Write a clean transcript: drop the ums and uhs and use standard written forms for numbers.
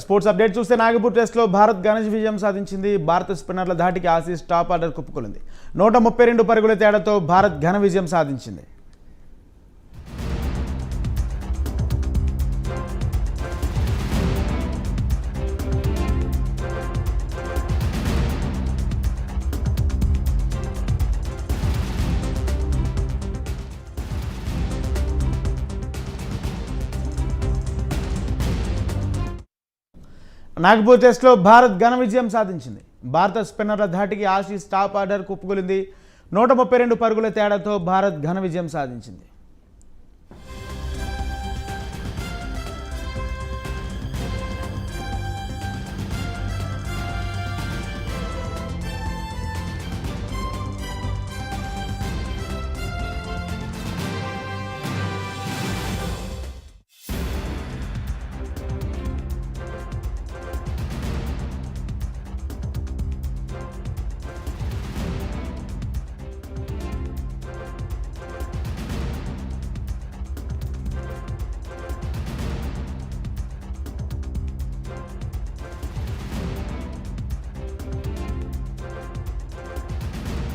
Sports update చూస్తే నాగపూర్ టెస్ట్లో భారత్ ఘన విజయం సాధించింది. భారత స్పిన్నర్ల ధాటికి ఆసీస్ టాప్ ఆర్డర్ కుప్పకూలింది. 132 పరుగుల తేడాతో భారత్ ఘన విజయం సాధించింది. నాగపూర్ టెస్ట్లో భారత్ ఘన విజయం సాధించింది. భారత స్పిన్నర్ల ధాటికి ఆసీస్ టాప్ ఆర్డర్ కుప్పకూలింది. 132 పరుగుల తేడాతో భారత్ ఘన విజయం సాధించింది.